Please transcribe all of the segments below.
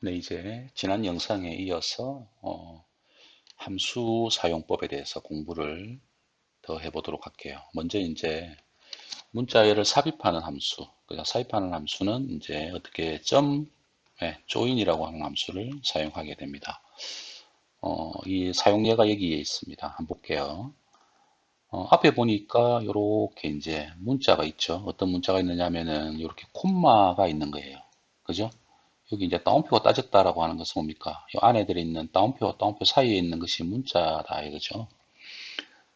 네, 이제 지난 영상에 이어서 함수 사용법에 대해서 공부를 더 해보도록 할게요. 먼저 이제 문자열을 삽입하는 함수, 그냥 삽입하는 함수는 이제 어떻게 join이라고 하는 함수를 사용하게 됩니다. 이 사용예가 여기에 있습니다. 한번 볼게요. 앞에 보니까 이렇게 이제 문자가 있죠. 어떤 문자가 있느냐면은 이렇게 콤마가 있는 거예요. 그죠? 여기 이제 따옴표가 따졌다라고 하는 것은 뭡니까? 이 안에 들어있는 따옴표와 따옴표 사이에 있는 것이 문자다 이거죠.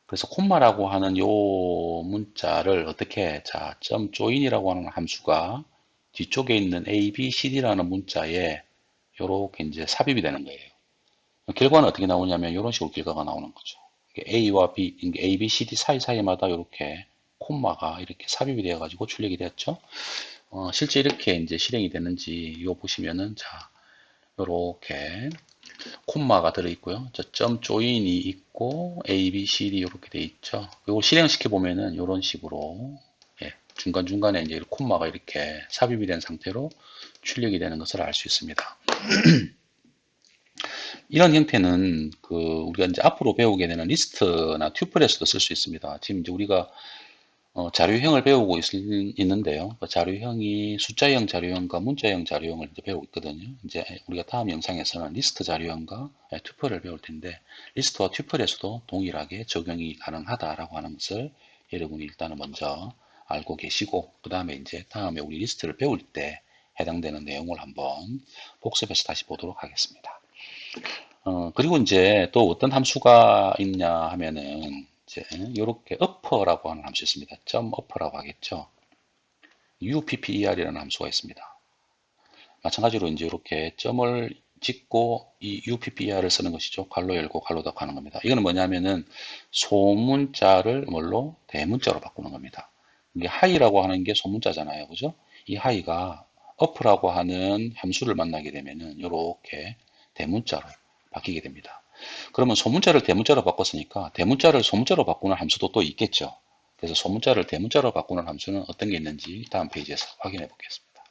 그래서 콤마라고 하는 요 문자를 어떻게 자, .join이라고 하는 함수가 뒤쪽에 있는 A, B, C, D라는 문자에 요렇게 이제 삽입이 되는 거예요. 결과는 어떻게 나오냐면 이런 식으로 결과가 나오는 거죠. A와 B, A, B, C, D 사이사이마다 이렇게 콤마가 이렇게 삽입이 되어 가지고 출력이 되었죠. 실제 이렇게 이제 실행이 되는지 이거 보시면은 자, 요렇게 콤마가 들어있고요. 점 조인이 있고 A, B, C, D 이렇게 돼 있죠. 이거 실행시켜 보면은 이런 식으로 예, 중간중간에 이제 콤마가 이렇게 삽입이 된 상태로 출력이 되는 것을 알 수 있습니다. 이런 형태는 우리가 이제 앞으로 배우게 되는 리스트나 튜플에서도 쓸 수 있습니다. 지금 이제 우리가 자료형을 배우고 있는데요. 그 자료형이 숫자형 자료형과 문자형 자료형을 이제 배우고 있거든요. 이제 우리가 다음 영상에서는 리스트 자료형과 튜플을 배울 텐데, 리스트와 튜플에서도 동일하게 적용이 가능하다라고 하는 것을 여러분이 일단은 먼저 알고 계시고, 그 다음에 이제 다음에 우리 리스트를 배울 때 해당되는 내용을 한번 복습해서 다시 보도록 하겠습니다. 그리고 이제 또 어떤 함수가 있냐 하면은, 이제, 요렇게 upper라고 하는 함수 있습니다. upper라고 하겠죠. upper이라는 함수가 있습니다. 마찬가지로 이제 이렇게 점을 찍고 이 upper을 쓰는 것이죠. 괄호 열고 괄호 닫고 하는 겁니다. 이거는 뭐냐면은 소문자를 뭘로? 대문자로 바꾸는 겁니다. 이게 high라고 하는 게 소문자잖아요. 그죠? 이 high가 up라고 하는 함수를 만나게 되면은 이렇게 대문자로 바뀌게 됩니다. 그러면 소문자를 대문자로 바꿨으니까 대문자를 소문자로 바꾸는 함수도 또 있겠죠. 그래서 소문자를 대문자로 바꾸는 함수는 어떤 게 있는지 다음 페이지에서 확인해 보겠습니다.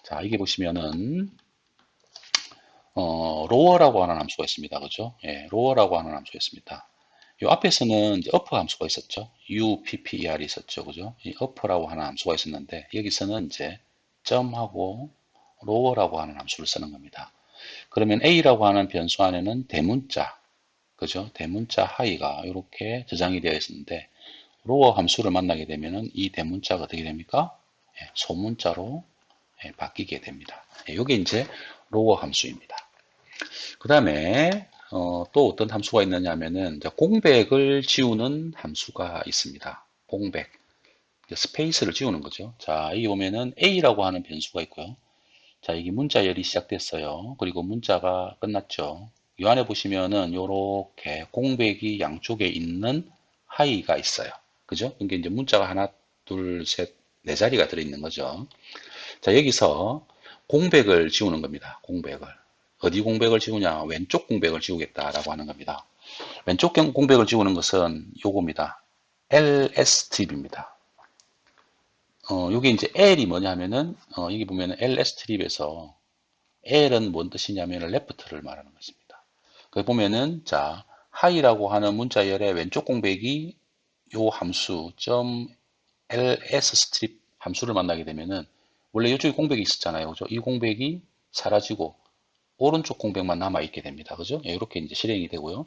자, 이게 보시면은 로어라고 하는 함수가 있습니다. 그죠? 예, 로어라고 하는 함수가 있습니다. 이 앞에서는 이제 upper 함수가 있었죠. upper이 있었죠. 그죠? 이 upper라고 하는 함수가 있었는데 여기서는 이제 점하고 로어라고 하는 함수를 쓰는 겁니다. 그러면 a라고 하는 변수 안에는 대문자, 그죠? 대문자 하이가 이렇게 저장이 되어 있었는데 로어 함수를 만나게 되면은 이 대문자가 어떻게 됩니까? 예, 소문자로 바뀌게 됩니다. 이게 이제 로어 함수입니다. 그 다음에 또 어떤 함수가 있느냐 하면은 공백을 지우는 함수가 있습니다. 공백, 스페이스를 지우는 거죠. 자, 여기 보면은 a라고 하는 변수가 있고요. 자, 이게 문자열이 시작됐어요. 그리고 문자가 끝났죠. 이 안에 보시면은 요렇게 공백이 양쪽에 있는 하이가 있어요. 그죠? 이게 이제 문자가 하나, 둘, 셋, 네 자리가 들어있는 거죠. 자, 여기서 공백을 지우는 겁니다. 공백을. 어디 공백을 지우냐? 왼쪽 공백을 지우겠다라고 하는 겁니다. 왼쪽 공백을 지우는 것은 요겁니다. lstrip입니다. 요게 이제 L이 뭐냐면은, 여기 보면은 lstrip에서 L은 뭔 뜻이냐면 left를 말하는 것입니다. 그 보면은, 자, high라고 하는 문자열의 왼쪽 공백이 요 함수, .lsstrip 함수를 만나게 되면은, 원래 이쪽에 공백이 있었잖아요. 그죠? 이 공백이 사라지고, 오른쪽 공백만 남아있게 됩니다. 그죠? 예, 이렇게 이제 실행이 되고요.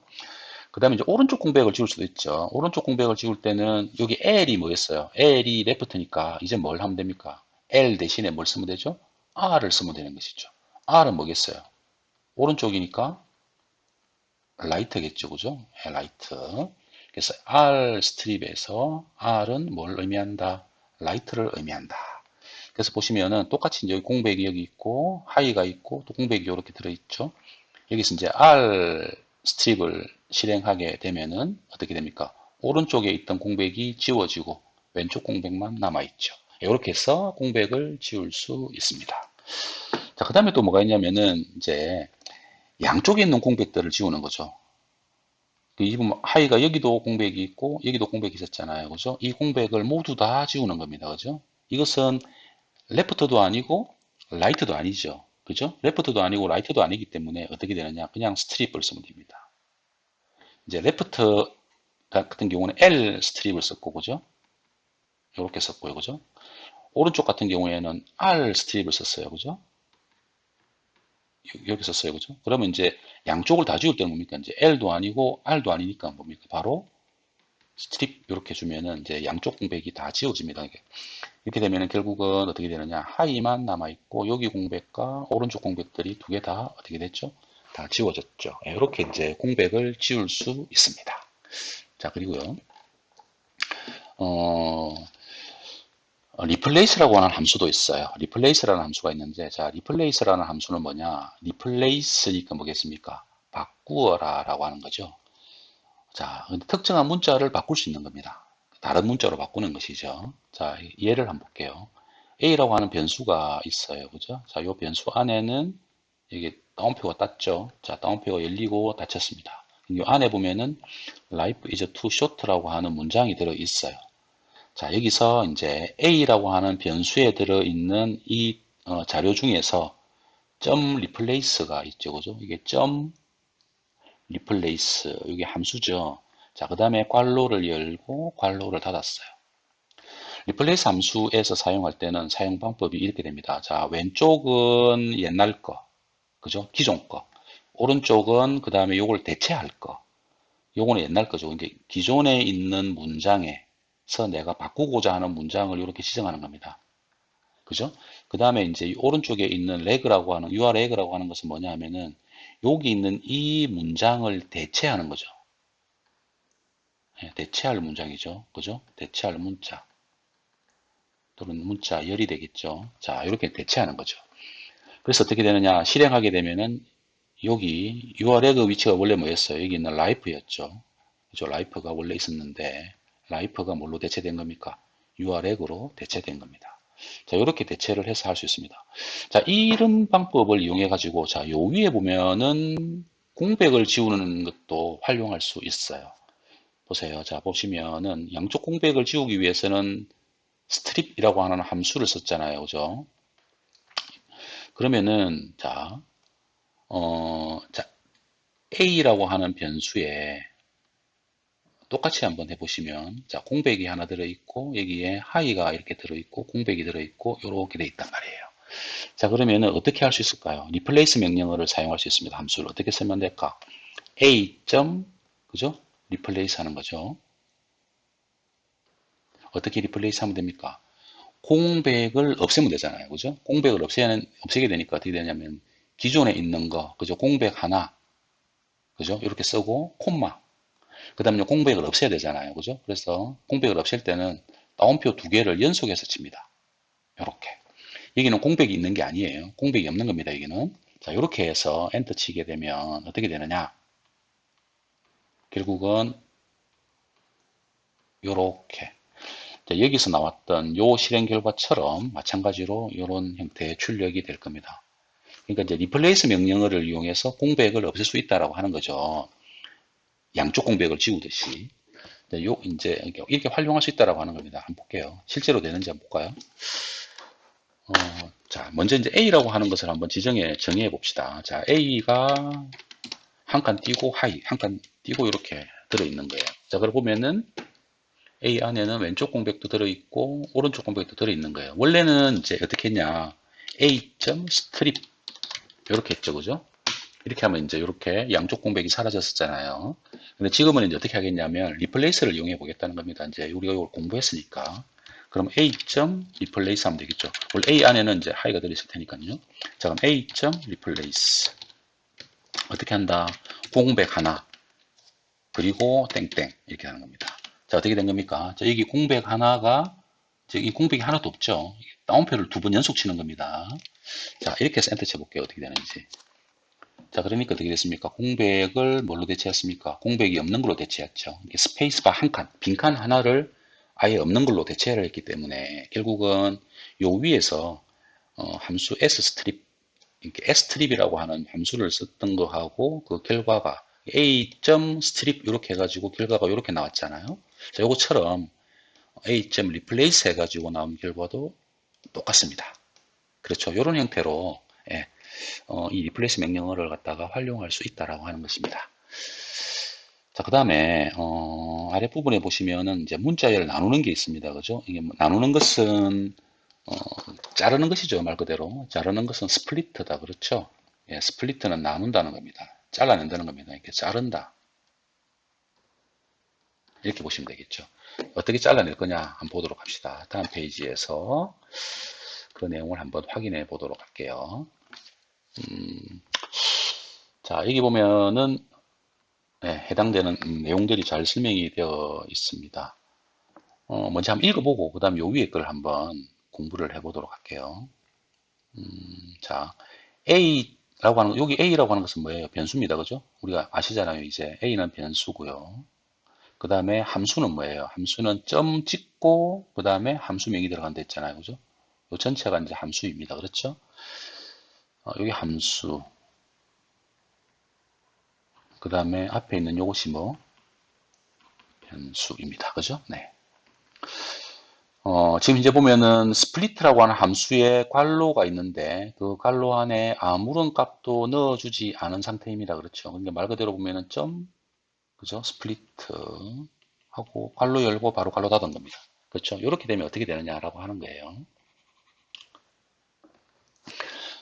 그 다음에 이제 오른쪽 공백을 지울 수도 있죠. 오른쪽 공백을 지울 때는 여기 L이 뭐였어요? L이 레프트니까 이제 뭘 하면 됩니까? L 대신에 뭘 쓰면 되죠? R을 쓰면 되는 것이죠. R은 뭐겠어요? 오른쪽이니까 라이트겠죠. 그죠? 예, 라이트. 그래서 R 스트립에서 R은 뭘 의미한다? 라이트를 의미한다. 그래서 보시면은 똑같이 이제 여기 공백이 여기 있고 하이가 있고 또 공백이 이렇게 들어있죠. 여기서 이제 R 스트립을 실행하게 되면은 어떻게 됩니까? 오른쪽에 있던 공백이 지워지고 왼쪽 공백만 남아있죠. 이렇게 해서 공백을 지울 수 있습니다. 자, 그 다음에 또 뭐가 있냐면은 이제 양쪽에 있는 공백들을 지우는 거죠. 이 하이가 여기도 공백이 있고 여기도 공백이 있었잖아요. 그죠? 이 공백을 모두 다 지우는 겁니다. 그죠? 이것은 레프트도 아니고 라이트도 아니죠. 그죠? 레프트도 아니고 라이트도 아니기 때문에 어떻게 되느냐? 그냥 스트립을 쓰면 됩니다. 이제 레프트 같은 경우는 L 스트립을 썼고, 그죠? 이렇게 썼고요, 그죠? 오른쪽 같은 경우에는 R 스트립을 썼어요, 그죠? 여기 썼어요, 그죠? 그러면 이제 양쪽을 다 지울 때는 뭡니까? 이제 L도 아니고 R도 아니니까 뭡니까? 바로 스트립 이렇게 주면은 이제 양쪽 공백이 다 지워집니다. 이렇게 되면은 결국은 어떻게 되느냐? 하이만 남아있고 여기 공백과 오른쪽 공백들이 두 개 다 어떻게 됐죠? 다 지워졌죠. 이렇게 이제 공백을 지울 수 있습니다. 자, 그리고요. 어, replace라고 하는 함수도 있어요. replace라는 함수가 있는데, 자, replace라는 함수는 뭐냐? replace니까 뭐겠습니까? 바꾸어라 라고 하는 거죠. 자, 특정한 문자를 바꿀 수 있는 겁니다. 다른 문자로 바꾸는 것이죠. 자, 예를 한번 볼게요. A라고 하는 변수가 있어요. 그죠? 자, 이 변수 안에는 이게 따옴표가 땄죠. 자, 따옴표가 열리고 닫혔습니다. 이 안에 보면은 life is too short라고 하는 문장이 들어 있어요. 자, 여기서 이제 A라고 하는 변수에 들어있는 이 자료 중에서 점 replace가 있죠. 그죠? 이게 점 replace, 이게 함수죠. 자, 그 다음에 괄호를 열고 괄호를 닫았어요. replace 함수에서 사용할 때는 사용 방법이 이렇게 됩니다. 자, 왼쪽은 옛날 거, 그죠? 기존 거. 오른쪽은 그 다음에 요걸 대체할 거. 요거는 옛날 거죠. 이게 기존에 있는 문장에서 내가 바꾸고자 하는 문장을 이렇게 지정하는 겁니다. 그죠? 그 다음에 이제 오른쪽에 있는 reg라고 하는, URreg라고 하는 것은 뭐냐 하면은 여기 있는 이 문장을 대체하는 거죠. 예, 대체할 문장이죠. 그죠? 대체할 문자. 또는 문자 열이 되겠죠. 자, 이렇게 대체하는 거죠. 그래서 어떻게 되느냐? 실행하게 되면은 여기 URleg 위치가 원래 뭐였어요? 여기 있는 life였죠. 그죠? life가 원래 있었는데 life가 뭘로 대체된 겁니까? URleg으로 대체된 겁니다. 자, 이렇게 대체를 해서 할 수 있습니다. 자, 이런 방법을 이용해 가지고 자, 요 위에 보면은 공백을 지우는 것도 활용할 수 있어요. 보세요. 자, 보시면은 양쪽 공백을 지우기 위해서는 스트립이라고 하는 함수를 썼잖아요. 그죠? 그러면은 자, A라고 하는 변수에 똑같이 한번 해보시면 자, 공백이 하나 들어있고 여기에 하이가 이렇게 들어있고 공백이 들어있고 이렇게 돼 있단 말이에요. 자, 그러면은 어떻게 할 수 있을까요? replace 명령어를 사용할 수 있습니다. 함수를 어떻게 쓰면 될까? A. 그죠? replace 하는 거죠. 어떻게 replace 하면 됩니까? 공백을 없애면 되잖아요. 그죠? 공백을 없애게 되니까 어떻게 되냐면 기존에 있는 거, 그죠? 공백 하나, 그죠? 이렇게 쓰고 콤마. 그 다음에 공백을 없애야 되잖아요. 그죠? 그래서 공백을 없앨 때는 따옴표 두 개를 연속해서 칩니다. 이렇게. 여기는 공백이 있는 게 아니에요. 공백이 없는 겁니다. 여기는. 자, 이렇게 해서 엔터 치게 되면 어떻게 되느냐? 결국은 이렇게. 자, 여기서 나왔던 요 실행 결과처럼 마찬가지로 이런 형태의 출력이 될 겁니다. 그러니까 이제 replace 명령어를 이용해서 공백을 없앨 수 있다라고 하는 거죠. 양쪽 공백을 지우듯이. 이제 이렇게 활용할 수 있다라고 하는 겁니다. 한번 볼게요. 실제로 되는지 한번 볼까요? 자, 먼저 이제 A라고 하는 것을 한번 정해 봅시다. 자, A가 한 칸 띄고 하이, 한 칸 띄고 이렇게 들어있는 거예요. 자, 그걸 보면은 A 안에는 왼쪽 공백도 들어있고 오른쪽 공백도 들어있는 거예요. 원래는 이제 어떻게 했냐? A.strip 이렇게 했죠, 그죠? 이렇게 하면 이제 이렇게 양쪽 공백이 사라졌었잖아요. 근데 지금은 이제 어떻게 하겠냐면 replace를 이용해 보겠다는 겁니다. 이제 우리가 이걸 공부했으니까. 그럼 A.replace 하면 되겠죠. 원래 A 안에는 이제 하이가 들어있을 테니까요. 자, 그럼 A.replace. 어떻게 한다? 공백 하나. 그리고 땡땡. 이렇게 하는 겁니다. 자, 어떻게 된 겁니까? 자, 여기 공백 하나가, 이 공백이 하나도 없죠. 다운표를 두 번 연속 치는 겁니다. 자, 이렇게 해서 엔터 쳐볼게요. 어떻게 되는지. 자, 그러니까 어떻게 됐습니까? 공백을 뭘로 대체했습니까? 공백이 없는 걸로 대체했죠. 이게 스페이스바 한 칸, 빈칸 하나를 아예 없는 걸로 대체를 했기 때문에 결국은 요 위에서 함수 sstrip, 이렇게 sstrip이라고 하는 함수를 썼던 거하고 그 결과가 a.strip 이렇게 해가지고 결과가 이렇게 나왔잖아요. 자, 요거처럼 a.replace 해가지고 나온 결과도 똑같습니다. 그렇죠. 이런 형태로 예, 이 replace 명령어를 갖다가 활용할 수 있다라고 하는 것입니다. 자, 그 다음에 아랫부분에 보시면은 이제 문자열을 나누는 게 있습니다. 그죠? 이게 나누는 것은 자르는 것이죠. 말 그대로. 자르는 것은 스플리트다. 그렇죠? 예, 스플리트는 나눈다는 겁니다. 잘라낸다는 겁니다. 이렇게 자른다. 이렇게 보시면 되겠죠. 어떻게 잘라낼 거냐 한번 보도록 합시다. 다음 페이지에서 그 내용을 한번 확인해 보도록 할게요. 자, 여기 보면은 네, 해당되는 내용들이 잘 설명이 되어 있습니다. 먼저 한번 읽어보고 그 다음 요 위에 걸 한번 공부를 해보도록 할게요. 자, A라고 하는 여기 A라고 하는 것은 뭐예요? 변수입니다. 그죠? 우리가 아시잖아요. 이제 A는 변수고요. 그 다음에 함수는 뭐예요? 함수는 점 찍고 그 다음에 함수명이 들어간다 했잖아요. 그죠? 요 전체가 이제 함수입니다. 그렇죠? 여기 함수. 그 다음에 앞에 있는 요것이 뭐? 변수입니다. 그죠? 네. 지금 이제 보면은 스플리트라고 하는 함수에 괄호가 있는데 그 괄호 안에 아무런 값도 넣어주지 않은 상태입니다. 그렇죠? 그러니까 말 그대로 보면은 점, 그죠? 스플리트 하고 괄호 열고 바로 괄호 닫은 겁니다. 그렇죠? 이렇게 되면 어떻게 되느냐라고 하는 거예요.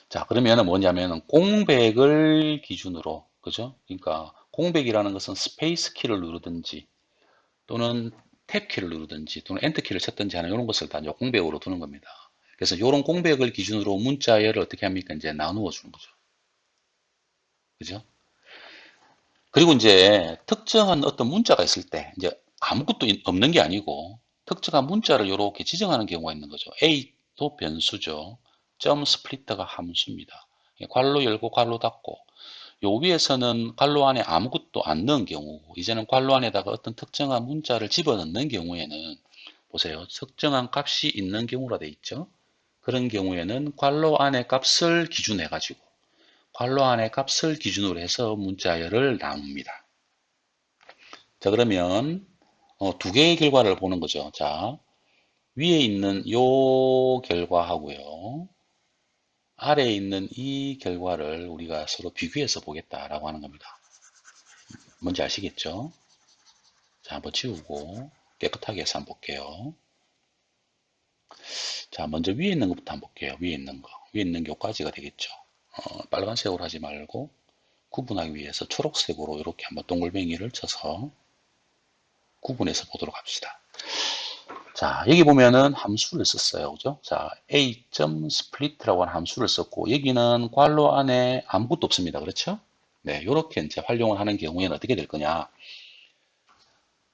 자, 그러면은 뭐냐면은 공백을 기준으로, 그죠? 그러니까 공백이라는 것은 스페이스 키를 누르든지 또는 탭 키를 누르든지 또는 엔터 키를 쳤든지 하는 이런 것을 다 이제 공백으로 두는 겁니다. 그래서 이런 공백을 기준으로 문자열을 어떻게 합니까? 이제 나누어 주는 거죠. 그죠? 그리고 이제 특정한 어떤 문자가 있을 때 이제 아무것도 없는 게 아니고 특정한 문자를 이렇게 지정하는 경우가 있는 거죠. A도 변수죠. 점 스플리터가 함수입니다. 괄호 열고 괄호 닫고 요 위에서는 괄호 안에 아무것도 안 넣은 경우고 이제는 괄호 안에다가 어떤 특정한 문자를 집어넣는 경우에는 보세요. 특정한 값이 있는 경우라 돼 있죠. 그런 경우에는 괄호 안에 값을 기준해 가지고 괄호 안에 값을 기준으로 해서 문자열을 나눕니다. 자, 그러면 두 개의 결과를 보는 거죠. 자, 위에 있는 요 결과하고요. 아래에 있는 이 결과를 우리가 서로 비교해서 보겠다라고 하는 겁니다. 뭔지 아시겠죠? 자, 한번 지우고 깨끗하게 해서 한번 볼게요. 자, 먼저 위에 있는 것부터 한번 볼게요. 위에 있는 거. 위에 있는 게 여기까지가 되겠죠. 빨간색으로 하지 말고 구분하기 위해서 초록색으로 이렇게 한번 동글뱅이를 쳐서 구분해서 보도록 합시다. 자, 여기 보면은 함수를 썼어요. 그죠? 자, a.split라고 하는 함수를 썼고, 여기는 괄호 안에 아무것도 없습니다. 그렇죠? 네, 이렇게 이제 활용을 하는 경우에는 어떻게 될 거냐?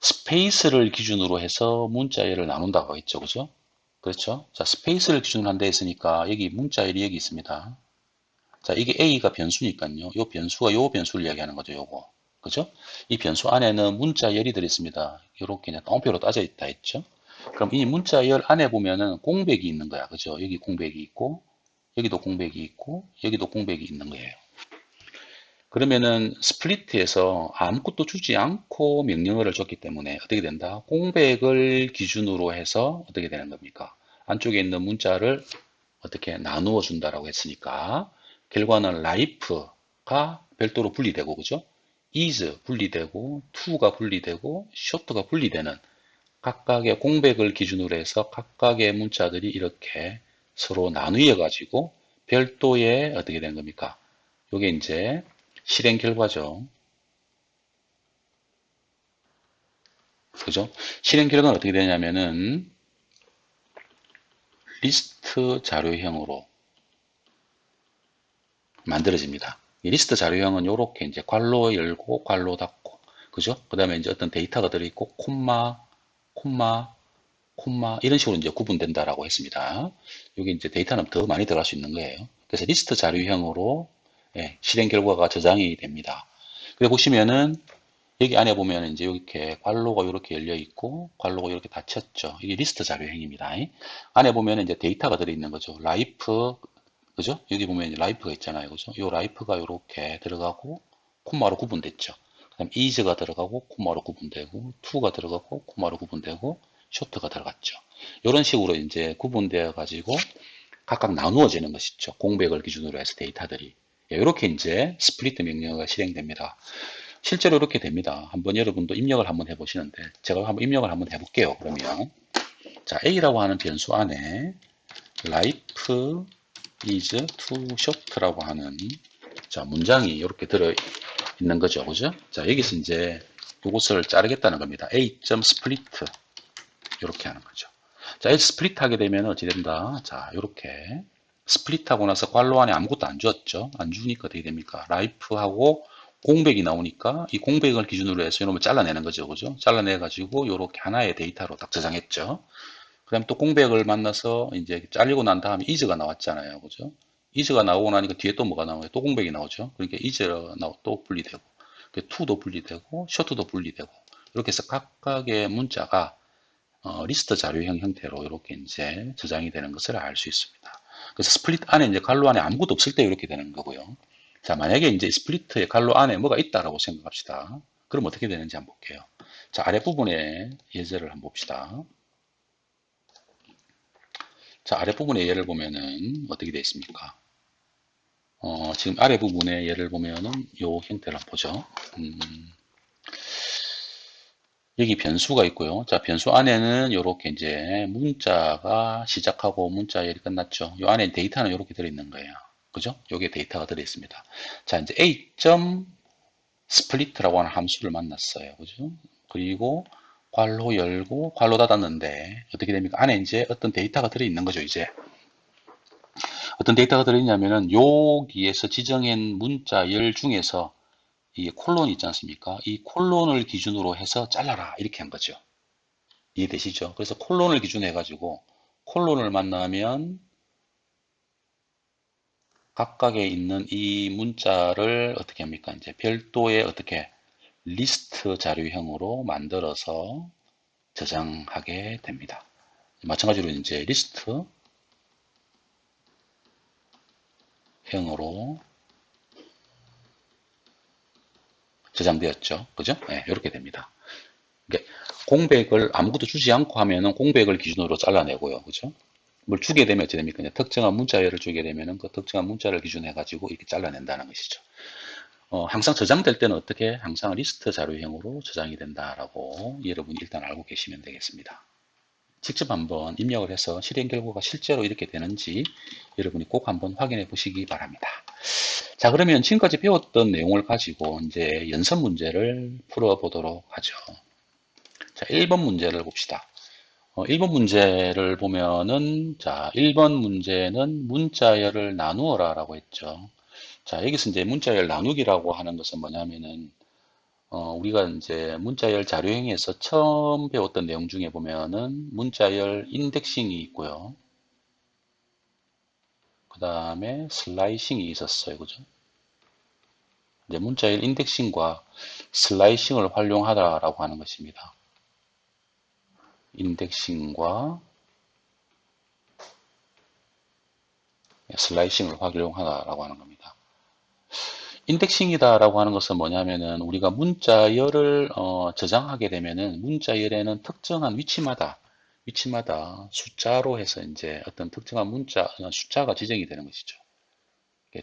스페이스를 기준으로 해서 문자열을 나눈다고 했죠. 그죠? 그렇죠? 자, 스페이스를 기준으로 한다 했으니까 여기 문자열이 여기 있습니다. 자, 이게 a가 변수니까요. 요 변수가 요 변수를 이야기하는 거죠. 요거. 그죠? 이 변수 안에는 문자열이 들어있습니다. 이렇게 그냥 똥표로 따져 있다 했죠. 그럼 이 문자열 안에 보면은 공백이 있는 거야. 그죠? 여기 공백이 있고, 여기도 공백이 있고, 여기도 공백이 있는 거예요. 그러면은 스플리트에서 아무것도 주지 않고 명령어를 줬기 때문에 어떻게 된다? 공백을 기준으로 해서 어떻게 되는 겁니까? 안쪽에 있는 문자를 어떻게 나누어 준다라고 했으니까 결과는 life가 별도로 분리되고 그죠? is 분리되고 to가 분리되고 short가 분리되는 각각의 공백을 기준으로 해서 각각의 문자들이 이렇게 서로 나누어 가지고 별도의 어떻게 된 겁니까? 요게 이제 실행 결과죠. 그죠? 실행 결과는 어떻게 되냐면은 리스트 자료형으로 만들어집니다. 이 리스트 자료형은 이렇게 이제 괄호 열고 괄호 닫고 그죠? 그 다음에 이제 어떤 데이터가 들어있고 콤마 콤마 콤마 이런 식으로 이제 구분된다라고 했습니다. 여기 이제 데이터는 더 많이 들어갈 수 있는 거예요. 그래서 리스트 자료형으로 실행 결과가 저장이 됩니다. 그래 보시면은 여기 안에 보면 이제 이렇게 괄호가 이렇게 열려 있고 괄호가 이렇게 닫혔죠. 이게 리스트 자료형입니다. 안에 보면 이제 데이터가 들어있는 거죠. 라이프 그죠? 여기 보면 이제 라이프가 있잖아요. 그죠? 이 라이프가 이렇게 들어가고 콤마로 구분됐죠. 그다음 is가 들어가고 콤마로 구분되고 to가 들어가고 콤마로 구분되고 short가 들어갔죠. 이런 식으로 이제 구분되어 가지고 각각 나누어지는 것이죠. 공백을 기준으로 해서 데이터들이. 이렇게 이제 스플리트 명령어가 실행됩니다. 실제로 이렇게 됩니다. 한번 여러분도 입력을 한번 해보시는데 제가 한번 입력을 한번 해볼게요. 그러면 자, A라고 하는 변수 안에 life is too short라고 하는 자, 문장이 이렇게 들어 있는 거죠. 그죠? 자, 여기서 이제 이것을 자르겠다는 겁니다. A.split 이렇게 하는 거죠. 자, 스플릿 하게 되면 어찌 된다? 자, 이렇게 스플릿 하고 나서 괄호 안에 아무것도 안 주었죠. 안 주니까 어떻게 됩니까? 라이프하고 공백이 나오니까 이 공백을 기준으로 해서 이놈을 잘라내는 거죠. 그죠? 잘라내 가지고 이렇게 하나의 데이터로 딱 저장했죠. 그다음 또 공백을 만나서 이제 잘리고 난 다음에 is가 나왔잖아요. 그죠? is가 나오고 나니까 뒤에 또 뭐가 나와요? 또 공백이 나오죠. 그러니까 is가 또 분리되고 to도 분리되고 short도 분리되고 이렇게 해서 각각의 문자가 리스트 자료형 형태로 이렇게 이제 저장이 되는 것을 알 수 있습니다. 그래서 스플릿 안에 이제 갈로 안에 아무것도 없을 때 이렇게 되는 거고요. 자, 만약에 이제 스플리트의 갈로 안에 뭐가 있다라고 생각합시다. 그럼 어떻게 되는지 한번 볼게요. 자, 아랫부분에 예제를 한번 봅시다. 자, 아랫부분의 예를 보면은 어떻게 되어 있습니까? 지금 아랫부분의 예를 보면은 요 형태를 한번 보죠. 여기 변수가 있고요. 자, 변수 안에는 이렇게 이제 문자가 시작하고 문자열이 끝났죠. 이 안에 데이터는 이렇게 들어있는 거예요. 그죠? 여기에 데이터가 들어있습니다. 자, 이제 a.split라고 하는 함수를 만났어요. 그죠? 그리고 괄호 열고 괄호 닫았는데 어떻게 됩니까? 안에 이제 어떤 데이터가 들어있는 거죠, 이제. 어떤 데이터가 들어있냐면은 여기에서 지정한 문자열 중에서 이 콜론 있지 않습니까? 이 콜론을 기준으로 해서 잘라라 이렇게 한 거죠. 이해되시죠? 그래서 콜론을 기준으로 해가지고 콜론을 만나면 각각에 있는 이 문자를 어떻게 합니까? 이제 별도의 어떻게 리스트 자료형으로 만들어서 저장하게 됩니다. 마찬가지로 이제 리스트형으로 저장되었죠. 그죠? 네, 이렇게 됩니다. 공백을 아무것도 주지 않고 하면은 공백을 기준으로 잘라내고요. 그죠? 뭘 주게 되면 어떻게 됩니까? 특정한 문자열을 주게 되면은 그 특정한 문자를 기준해 가지고 이렇게 잘라낸다는 것이죠. 항상 저장될 때는 어떻게? 항상 리스트 자료형으로 저장이 된다라고 여러분이 일단 알고 계시면 되겠습니다. 직접 한번 입력을 해서 실행 결과가 실제로 이렇게 되는지 여러분이 꼭 한번 확인해 보시기 바랍니다. 자, 그러면 지금까지 배웠던 내용을 가지고 이제 연습 문제를 풀어보도록 하죠. 자, 1번 문제를 봅시다. 1번 문제를 보면은, 자, 1번 문제는 문자열을 나누어라 라고 했죠. 자, 여기서 이제 문자열 나누기라고 하는 것은 뭐냐면은, 우리가 이제 문자열 자료형에서 처음 배웠던 내용 중에 보면은 문자열 인덱싱이 있고요. 그 다음에 슬라이싱이 있었어요. 그죠? 이제 문자열 인덱싱과 슬라이싱을 활용하다라고 하는 것입니다. 인덱싱과 슬라이싱을 활용하다라고 하는 겁니다. 인덱싱이다라고 하는 것은 뭐냐면은 우리가 문자열을 저장하게 되면은 문자열에는 특정한 위치마다 숫자로 해서 이제 어떤 특정한 숫자가 지정이 되는 것이죠.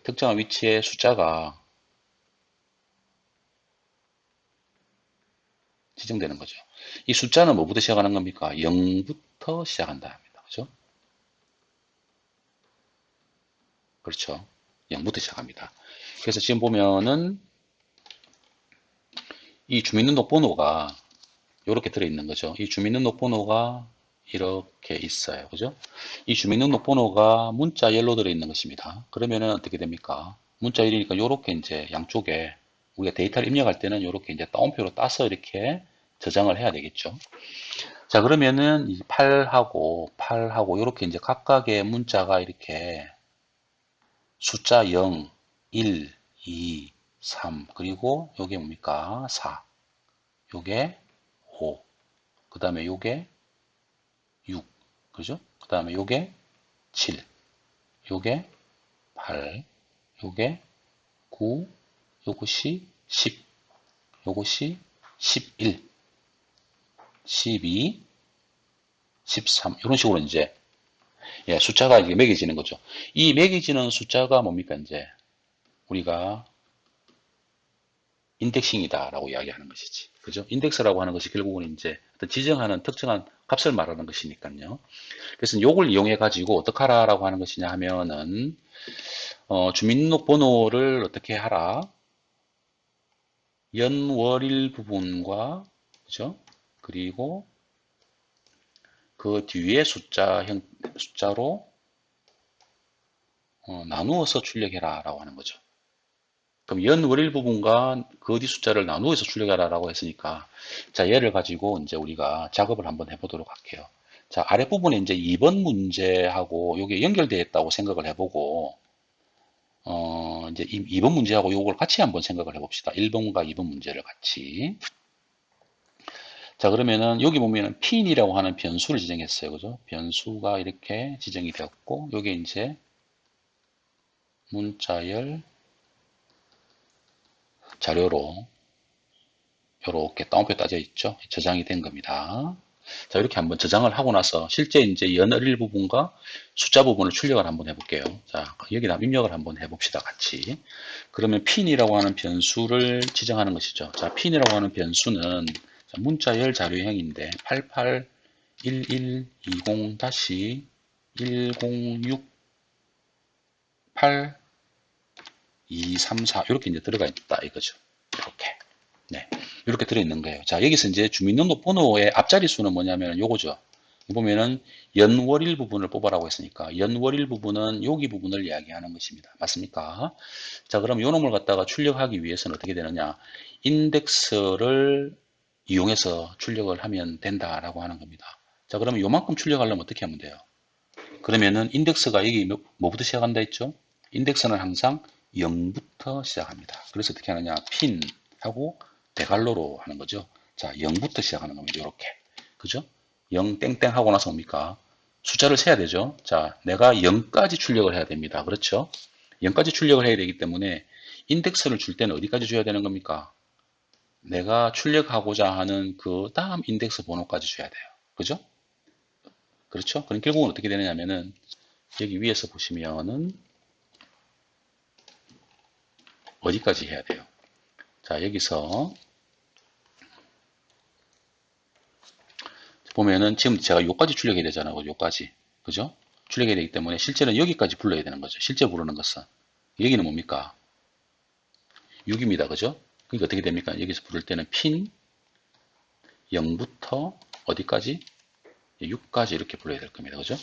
특정한 위치에 숫자가 지정되는 거죠. 이 숫자는 뭐부터 시작하는 겁니까? 0부터 시작한다 합니다. 그죠? 그렇죠. 0부터 시작합니다. 그래서 지금 보면은 이 주민등록번호가 이렇게 들어있는 거죠. 이 주민등록번호가 이렇게 있어요. 그죠? 이 주민등록번호가 문자열로 들어있는 것입니다. 그러면은 어떻게 됩니까? 문자열이니까 이렇게 이제 양쪽에 우리가 데이터를 입력할 때는 이렇게 이제 따옴표로 따서 이렇게 저장을 해야 되겠죠. 자, 그러면은 8하고 이렇게 이제 각각의 문자가 이렇게 숫자 0, 1, 2, 3, 그리고 요게 뭡니까? 4, 요게 5, 그 다음에 요게 6, 그죠? 그 다음에 요게 7, 요게 8, 요게 9, 요것이 10, 요것이 11, 12, 13, 이런 식으로 이제 숫자가 이게 매겨지는 거죠. 이 매겨지는 숫자가 뭡니까, 이제? 우리가 인덱싱이다라고 이야기하는 것이지. 그죠? 인덱스라고 하는 것이 결국은 이제 어떤 지정하는 특정한 값을 말하는 것이니까요. 그래서 이걸 이용해 가지고 어떻게 하라라고 하는 것이냐 하면은 주민등록번호를 어떻게 하라? 연월일 부분과 그죠? 그리고 그 뒤에 숫자로 나누어서 출력해라 라고 하는 거죠. 그럼 연월일 부분과 그 어디 숫자를 나누어서 출력하라 라고 했으니까 자 얘를 가지고 이제 우리가 작업을 한번 해보도록 할게요. 자 아랫부분에 이제 2번 문제하고 이게 연결되어 있다고 생각을 해보고 이제 2번 문제하고 요걸 같이 한번 생각을 해봅시다. 1번과 2번 문제를 같이. 자, 그러면은 여기 보면은 pin이라고 하는 변수를 지정했어요. 그죠? 변수가 이렇게 지정이 되었고, 요게 이제 문자열 자료로 이렇게 따옴표 따져 있죠? 저장이 된 겁니다. 자, 이렇게 한번 저장을 하고 나서 실제 이제 연일 부분과 숫자 부분을 출력을 한번 해볼게요. 자, 여기다 입력을 한번 해봅시다. 같이. 그러면 pin이라고 하는 변수를 지정하는 것이죠. 자, pin이라고 하는 변수는 문자열 자료형인데 881120-1068-234 이렇게 이제 들어가 있다 이거죠. 이렇게. 네. 이렇게 들어있는 거예요. 자, 여기서 이제 주민등록번호의 앞자리 수는 뭐냐면 요거죠. 보면은 연월일 부분을 뽑아라고 했으니까 연월일 부분은 여기 부분을 이야기하는 것입니다. 맞습니까? 자, 그럼 요 놈을 갖다가 출력하기 위해서는 어떻게 되느냐? 인덱스를 이용해서 출력을 하면 된다라고 하는 겁니다. 자, 그러면 요만큼 출력하려면 어떻게 하면 돼요? 그러면은 인덱스가 여기 뭐부터 시작한다 했죠? 인덱스는 항상 0부터 시작합니다. 그래서 어떻게 하느냐? 핀 하고 대갈로로 하는 거죠. 자, 0부터 시작하는 겁니다. 이렇게. 그죠? 0 땡땡 하고 나서 뭡니까? 숫자를 세야 되죠. 자, 내가 0까지 출력을 해야 됩니다. 그렇죠? 0까지 출력을 해야 되기 때문에 인덱스를 줄 때는 어디까지 줘야 되는 겁니까? 내가 출력하고자 하는 그 다음 인덱스 번호까지 줘야 돼요. 그죠? 그렇죠? 그럼 결국은 어떻게 되느냐면은 여기 위에서 보시면은 어디까지 해야 돼요? 자, 여기서 보면은 지금 제가 요까지 출력해야 되잖아요. 요까지. 그죠? 출력해야 되기 때문에 실제는 여기까지 불러야 되는 거죠. 실제 부르는 것은. 여기는 뭡니까? 6입니다. 그죠? 그러니까 어떻게 됩니까? 여기서 부를 때는 핀 0부터 어디까지? 6까지 이렇게 불러야 될 겁니다. 그죠?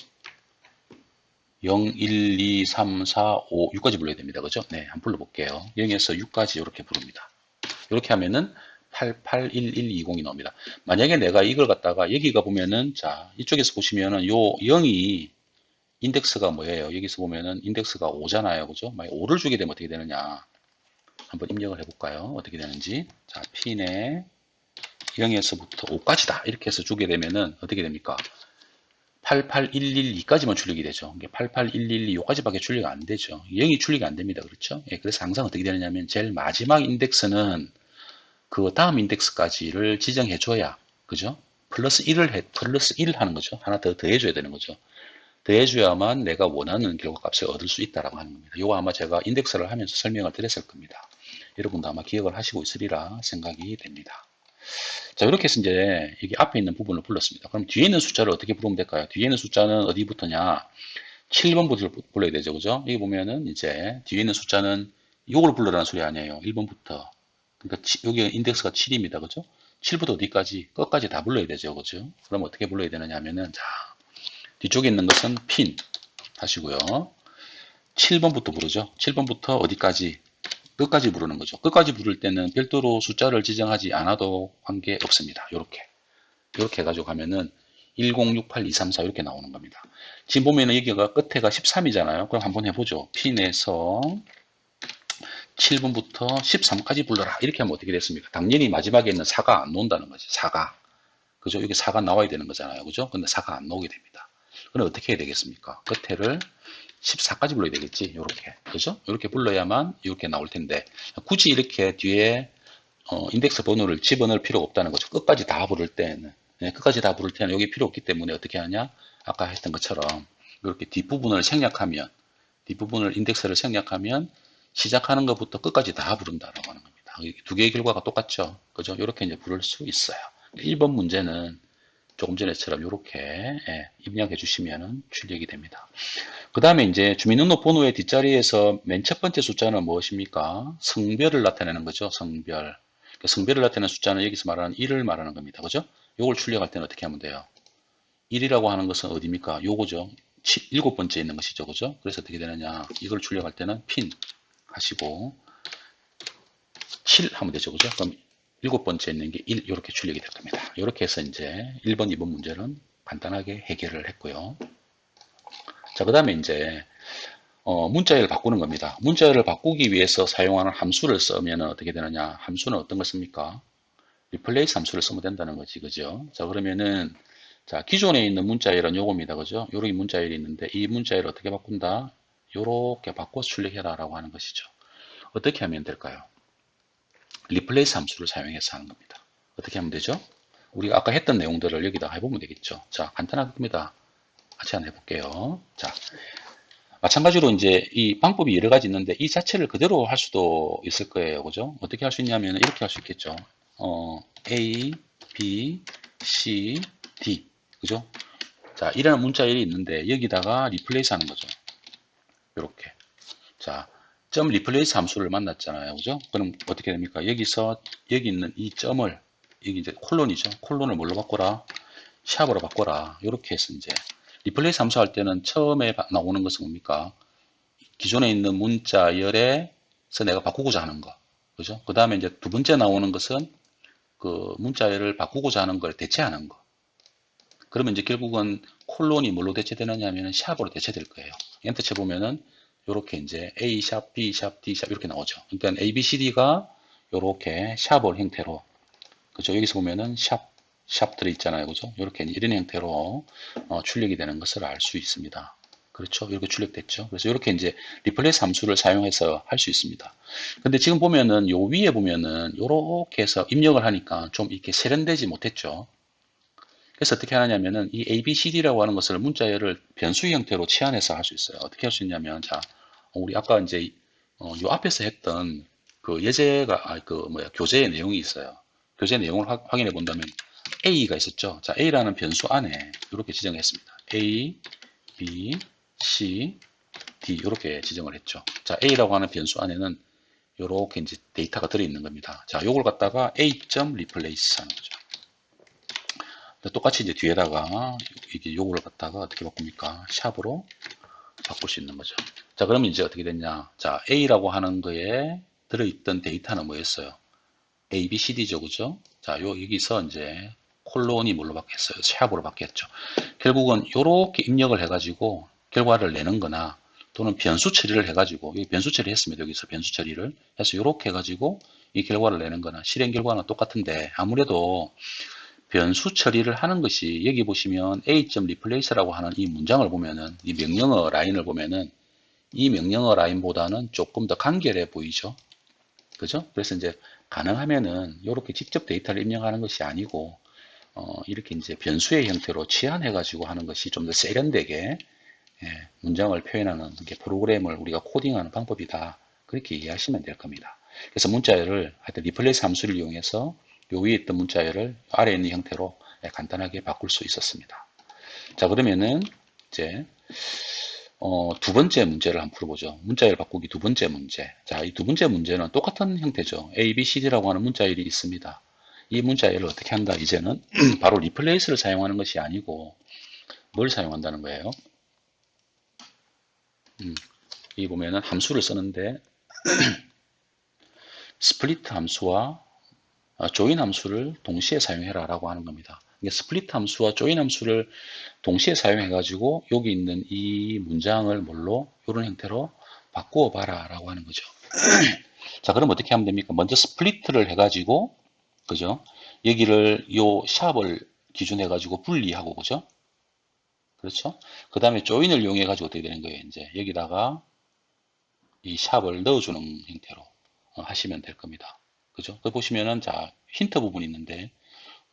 0, 1, 2, 3, 4, 5, 6까지 불러야 됩니다. 그죠? 네, 한번 불러볼게요. 0에서 6까지 이렇게 부릅니다. 이렇게 하면은 881120이 나옵니다. 만약에 내가 이걸 갖다가 여기가 보면은 자 이쪽에서 보시면은 요 0이 인덱스가 뭐예요? 여기서 보면은 인덱스가 5잖아요. 그죠? 만약 5를 주게 되면 어떻게 되느냐? 한번 입력을 해볼까요? 어떻게 되는지. 자, 핀에 0에서부터 5까지다. 이렇게 해서 주게 되면은 어떻게 됩니까? 88112까지만 출력이 되죠. 88112 요까지밖에 출력이 안 되죠. 0이 출력이 안 됩니다. 그렇죠? 예, 그래서 항상 어떻게 되느냐면 제일 마지막 인덱스는 그 다음 인덱스까지를 지정해 줘야 그죠? 플러스 1 하는 거죠. 하나 더 더해줘야 되는 거죠. 더해줘야만 내가 원하는 결과값을 얻을 수 있다라고 하는 겁니다. 이거 아마 제가 인덱스를 하면서 설명을 드렸을 겁니다. 여러분도 아마 기억을 하시고 있으리라 생각이 됩니다. 자, 이렇게 해서 이제 여기 앞에 있는 부분을 불렀습니다. 그럼 뒤에 있는 숫자를 어떻게 부르면 될까요? 뒤에 있는 숫자는 어디부터냐? 7번부터 불러야 되죠. 그죠? 여기 보면은 이제 뒤에 있는 숫자는 이걸 불러라는 소리 아니에요. 1번부터. 그러니까 여기 인덱스가 7입니다. 그죠? 7부터 어디까지? 끝까지 다 불러야 되죠. 그죠? 그럼 어떻게 불러야 되느냐 하면은 자, 뒤쪽에 있는 것은 핀 하시고요. 7번부터 부르죠. 7번부터 어디까지? 끝까지 부르는 거죠. 끝까지 부를 때는 별도로 숫자를 지정하지 않아도 관계없습니다. 이렇게 해가지고 가면은 1068234 이렇게 나오는 겁니다. 지금 보면은 여기가 끝에가 13이잖아요. 그럼 한번 해보죠. 핀에서 7번부터 13까지 불러라. 이렇게 하면 어떻게 됐습니까? 당연히 마지막에 있는 4가 안 나온다는 거지. 4가. 그죠? 여기 4가 나와야 되는 거잖아요. 그죠? 근데 4가 안 나오게 됩니다. 그럼 어떻게 해야 되겠습니까? 끝에를 14까지 불러야 되겠지. 요렇게. 그죠? 이렇게 불러야만 이렇게 나올 텐데 굳이 이렇게 뒤에 인덱스 번호를 집어넣을 필요가 없다는 거죠. 끝까지 다 부를 때는. 네, 끝까지 다 부를 때는 여기 필요 없기 때문에 어떻게 하냐? 아까 했던 것처럼 이렇게 뒷부분을 생략하면 뒷부분을 인덱스를 생략하면 시작하는 것부터 끝까지 다 부른다라고 하는 겁니다. 두 개의 결과가 똑같죠. 그죠? 이렇게 이제 부를 수 있어요. 1번 문제는 조금 전에처럼 이렇게 입력해 주시면 출력이 됩니다. 그 다음에 이제 주민등록번호의 뒷자리에서 맨 첫 번째 숫자는 무엇입니까? 성별을 나타내는 거죠. 성별. 성별을 나타내는 숫자는 여기서 말하는 1을 말하는 겁니다. 그죠? 요걸 출력할 때는 어떻게 하면 돼요? 1이라고 하는 것은 어디입니까? 요거죠. 일곱 번째 있는 것이죠. 그죠? 그래서 어떻게 되느냐. 이걸 출력할 때는 핀 하시고 7 하면 되죠. 그죠? 그럼 일곱 번째 있는 게 1 이렇게 출력이 될 겁니다. 이렇게 해서 이제 1번, 2번 문제는 간단하게 해결을 했고요. 자, 그 다음에 이제 문자열을 바꾸는 겁니다. 문자열을 바꾸기 위해서 사용하는 함수를 쓰면 어떻게 되느냐. 함수는 어떤 거 씁니까? replace 함수를 쓰면 된다는 거지. 그죠? 자, 그러면은 자, 기존에 있는 문자열은 요겁니다. 그죠? 요렇게 문자열이 있는데 이 문자열을 어떻게 바꾼다? 요렇게 바꿔서 출력해라 라고 하는 것이죠. 어떻게 하면 될까요? replace 함수를 사용해서 하는 겁니다. 어떻게 하면 되죠? 우리가 아까 했던 내용들을 여기다 해보면 되겠죠. 자, 간단합니다. 같이 한번 해볼게요. 자, 마찬가지로 이제 이 방법이 여러 가지 있는데 이 자체를 그대로 할 수도 있을 거예요. 그죠? 어떻게 할 수 있냐면 이렇게 할 수 있겠죠. A, B, C, D. 그죠? 자, 이라는 문자열이 있는데 여기다가 리플레이스 하는 거죠. 이렇게. 자, 점 리플레이스 함수를 만났잖아요. 그죠? 그럼 어떻게 됩니까? 여기서 여기 있는 이 점을 여기 이제 콜론이죠. 콜론을 뭘로 바꿔라? 샵으로 바꿔라. 이렇게 해서 이제 리플레이스 함수 할 때는 처음에 나오는 것은 뭡니까? 기존에 있는 문자열에서 내가 바꾸고자 하는 거. 그죠? 그 다음에 이제 두 번째 나오는 것은 그 문자열을 바꾸고자 하는 걸 대체하는 거. 그러면 이제 결국은 콜론이 뭘로 대체되느냐 하면 샵으로 대체될 거예요. 엔터 쳐보면은 이렇게 이제 A 샵, B 샵, D 샵 이렇게 나오죠. 그러니까 A, B, C, D가 이렇게 샵을 형태로 그죠? 여기서 보면은 샵 들어있잖아요. 그죠? 이렇게 이런 형태로 출력이 되는 것을 알 수 있습니다. 그렇죠? 이렇게 출력됐죠. 그래서 이렇게 이제 리플레이스 함수를 사용해서 할 수 있습니다. 근데 지금 보면은 요 위에 보면은 이렇게 해서 입력을 하니까 좀 이렇게 세련되지 못했죠. 그래서 어떻게 하냐면은 이 ABCD라고 하는 것을 문자열을 변수 형태로 치환해서 할 수 있어요. 어떻게 할 수 있냐면 자, 우리 아까 이제 요 앞에서 했던 그 예제가 그 뭐야 교재의 내용이 있어요. 교재 내용을 확인해 본다면 A가 있었죠. 자, A라는 변수 안에 이렇게 지정했습니다. A, B, C, D 이렇게 지정을 했죠. 자, A라고 하는 변수 안에는 이렇게 이제 데이터가 들어있는 겁니다. 자, 요걸 갖다가 A.replace 하는 거죠. 똑같이 이제 뒤에다가 이게 요거를 갖다가 어떻게 바꿉니까? 샵으로 바꿀 수 있는 거죠. 자, 그러면 이제 어떻게 됐냐? 자, A라고 하는 거에 들어있던 데이터는 뭐였어요? A, B, C, D죠, 그죠? 자, 여기서 이제 콜론이 뭘로 바뀌었어요? 샵으로 바뀌었죠. 결국은 이렇게 입력을 해가지고 결과를 내는 거나 또는 변수 처리를 해가지고, 여기 변수 처리 했습니다. 여기서 변수 처리를 해서 이렇게 해가지고 이 결과를 내는 거나 실행 결과는 똑같은데 아무래도 변수 처리를 하는 것이 여기 보시면 A.replace라고 하는 이 문장을 보면은 이 명령어 라인을 보면은 이 명령어 라인보다는 조금 더 간결해 보이죠. 그죠? 그래서 이제 가능하면은 이렇게 직접 데이터를 입력하는 것이 아니고 이렇게 이제 변수의 형태로 치환해 가지고 하는 것이 좀 더 세련되게 문장을 표현하는 게 프로그램을 우리가 코딩하는 방법이다. 그렇게 이해하시면 될 겁니다. 그래서 문자열을 하여튼 리플레이스 함수를 이용해서 요 위에 있던 문자열을 아래에 있는 형태로 간단하게 바꿀 수 있었습니다. 자, 그러면은 이제 두 번째 문제를 한번 풀어보죠. 문자열 바꾸기 두 번째 문제. 자, 이 두 번째 문제는 똑같은 형태죠. A, B, C, D라고 하는 문자열이 있습니다. 이 문자열을 어떻게 한다? 이제는 바로 리플레이스를 사용하는 것이 아니고 뭘 사용한다는 거예요? 이 보면은 함수를 쓰는데 스플리트 함수와 조인 함수를 동시에 사용해라 라고 하는 겁니다. 스플리트 함수와 조인 함수를 동시에 사용해 가지고 여기 있는 이 문장을 뭘로 이런 형태로 바꾸어 봐라 라고 하는 거죠. 자, 그럼 어떻게 하면 됩니까? 먼저 스플리트를 해 가지고 그죠? 여기를 요 샵을 기준해 가지고 분리하고 그죠? 그렇죠? 그 다음에 조인을 이용해 가지고 어떻게 되는 거예요? 이제 여기다가 이 샵을 넣어주는 형태로 하시면 될 겁니다. 그죠? 그 보시면은 자 힌트 부분이 있는데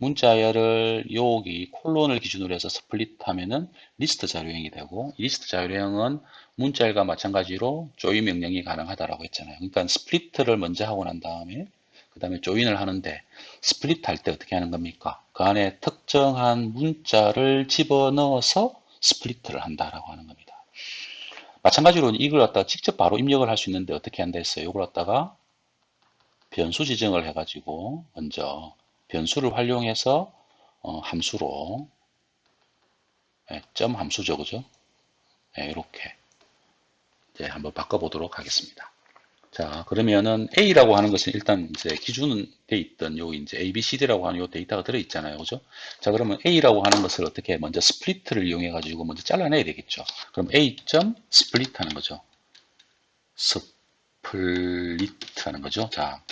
문자열을 여기 콜론을 기준으로 해서 스플릿 하면은 리스트 자료형이 되고, 이 리스트 자료형은 문자열과 마찬가지로 조인 명령이 가능하다라고 했잖아요. 그러니까 스플리트를 먼저 하고 난 다음에 그 다음에 조인을 하는데, 스플릿 할 때 어떻게 하는 겁니까? 그 안에 특정한 문자를 집어넣어서 스플리트를 한다라고 하는 겁니다. 마찬가지로 이걸 갖다가 직접 바로 입력을 할 수 있는데 어떻게 한다 했어요? 이걸 갖다가 변수 지정을 해가지고 먼저 변수를 활용해서 함수로, 점 함수죠, 그죠? 이렇게 이제 한번 바꿔보도록 하겠습니다. 자, 그러면은 A라고 하는 것은 일단 이제 기준은 돼 있던 요 이제 A, B, C, D라고 하는 요 데이터가 들어 있잖아요, 그죠? 자, 그러면 A라고 하는 것을 어떻게 먼저 스플리트를 이용해 가지고 먼저 잘라내야 되겠죠. 그럼 A 점 스플릿 하는 거죠. 스플릿 하는 거죠. 자,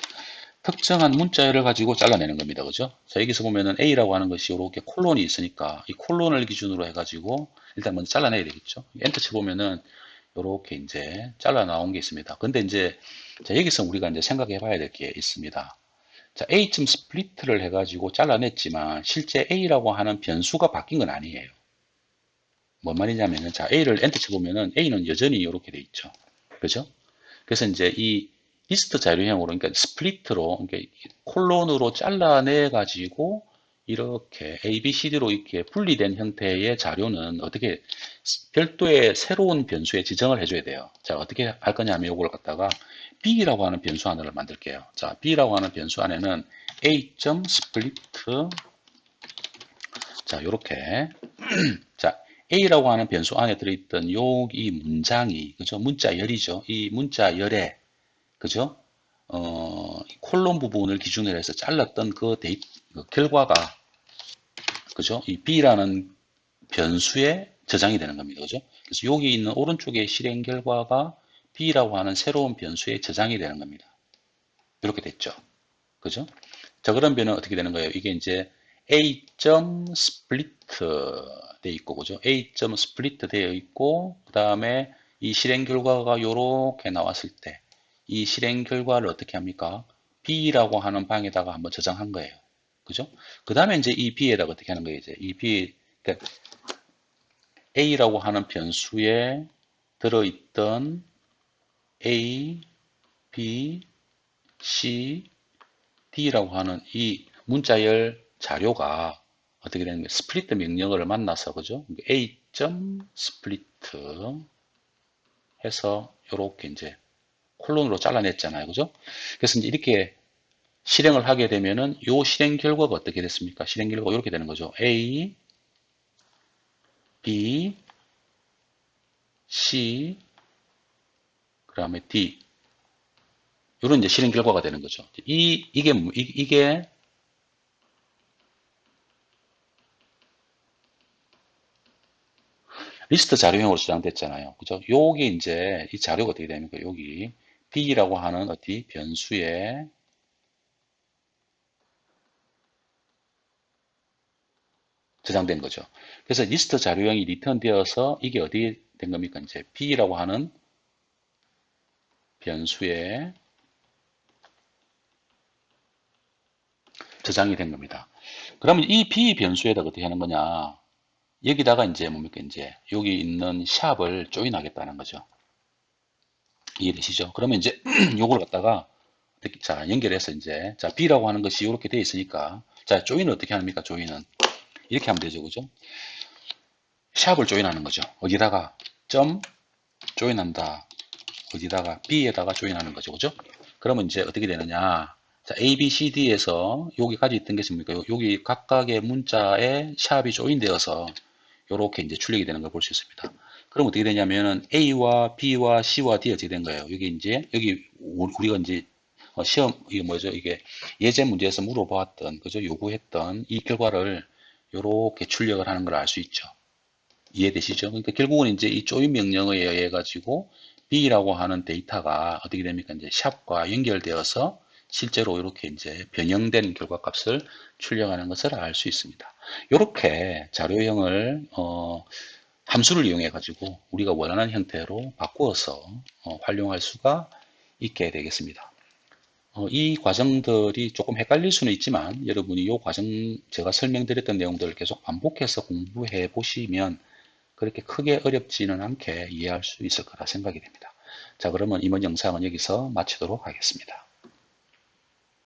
특정한 문자열을 가지고 잘라내는 겁니다. 그죠? 자, 여기서 보면은 A라고 하는 것이 이렇게 콜론이 있으니까 이 콜론을 기준으로 해가지고 일단 먼저 잘라내야 되겠죠. 엔터 쳐보면은 이렇게 이제 잘라 나온 게 있습니다. 근데 이제 자, 여기서 우리가 이제 생각해 봐야 될 게 있습니다. 자, A쯤 스플리트를 해가지고 잘라냈지만 실제 A라고 하는 변수가 바뀐 건 아니에요. 뭔 말이냐면은 자, A를 엔터 쳐보면은 A는 여전히 이렇게 돼 있죠. 그죠? 그래서 이제 이 리스트 자료형으로, 그러니까 스플리트로, 그러니까 콜론으로 잘라내 가지고 이렇게 A, B, C, D로 이렇게 분리된 형태의 자료는 어떻게 별도의 새로운 변수에 지정을 해줘야 돼요. 자, 어떻게 할 거냐면 이걸 갖다가 B라고 하는 변수 하나를 만들게요. 자, B라고 하는 변수 안에는 A.split, 자, 요렇게. 자, A라고 하는 변수 안에 들어있던 이 문장이, 그죠? 문자열이죠. 이 문자열에, 그죠? 콜론 부분을 기준으로 해서 잘랐던 그 결과가, 그죠? 이 B라는 변수에 저장이 되는 겁니다. 그죠? 그래서 여기 있는 오른쪽에 실행 결과가 B라고 하는 새로운 변수에 저장이 되는 겁니다. 이렇게 됐죠. 그죠? 자, 그런 변은 어떻게 되는 거예요? 이게 이제 A.split 되어 있고, 그죠? A.split 되어 있고, 그 다음에 이 실행 결과가 이렇게 나왔을 때, 이 실행 결과를 어떻게 합니까? B라고 하는 방에다가 한번 저장한 거예요. 그죠? 그 다음에 이제 이 B에다가 어떻게 하는 거예요? 이제 이 B, 그러니까 A라고 하는 변수에 들어있던 A, B, C, D라고 하는 이 문자열 자료가 어떻게 되는 거예요? 스플리트 명령어를 만나서, 그죠? A.split 해서 이렇게 이제 콜론으로 잘라냈잖아요. 그죠? 그래서 이제 이렇게 실행을 하게 되면은 요 실행 결과가 어떻게 됐습니까? 실행 결과가 이렇게 되는 거죠. A, B, C, 그 다음에 D. 이런 이제 실행 결과가 되는 거죠. 이게 리스트 자료형으로 저장됐잖아요. 그죠? 요게 이제 이 자료가 어떻게 됩니까? 여기 B라고 하는 어디 변수에 저장된 거죠. 그래서 리스트 자료형이 리턴 되어서 이게 어디에 된 겁니까? 이제 B라고 하는 변수에 저장이 된 겁니다. 그러면 이 B 변수에다 어떻게 하는 거냐? 여기다가 이제 뭡니까? 이제 여기 있는 샵을 조인하겠다는 거죠. 이해되시죠? 그러면 이제 요걸 갖다가 자, 연결해서 이제 자, B라고 하는 것이 이렇게 되어 있으니까 자, 조인은 어떻게 합니까? 조인은 이렇게 하면 되죠. 그죠? 샵을 조인하는 거죠. 어디다가 점 조인한다. 어디다가 B에다가 조인하는 거죠. 그죠? 그러면 이제 어떻게 되느냐? 자, A, B, C, D에서 여기까지 있던 게 있습니까? 여기 각각의 문자에 샵이 조인되어서 이렇게 이제 출력이 되는 걸 볼 수 있습니다. 그럼 어떻게 되냐면은 A와 B와 C와 D 어떻게 된 거예요? 여기 우리가 이제 시험 이게 뭐죠? 이게 예제 문제에서 물어보았던 그죠? 요구했던 이 결과를 이렇게 출력을 하는 걸 알 수 있죠. 이해되시죠? 그러니까 결국은 이제 이 조인 명령에 의해 가지고 B라고 하는 데이터가 어떻게 됩니까? 이제 샵과 연결되어서 실제로 이렇게 이제 변형된 결과값을 출력하는 것을 알 수 있습니다. 이렇게 자료형을 함수를 이용해 가지고 우리가 원하는 형태로 바꾸어서 활용할 수가 있게 되겠습니다. 이 과정들이 조금 헷갈릴 수는 있지만 여러분이 이 과정 제가 설명드렸던 내용들을 계속 반복해서 공부해 보시면 그렇게 크게 어렵지는 않게 이해할 수 있을 거라 생각이 됩니다. 자, 그러면 이번 영상은 여기서 마치도록 하겠습니다.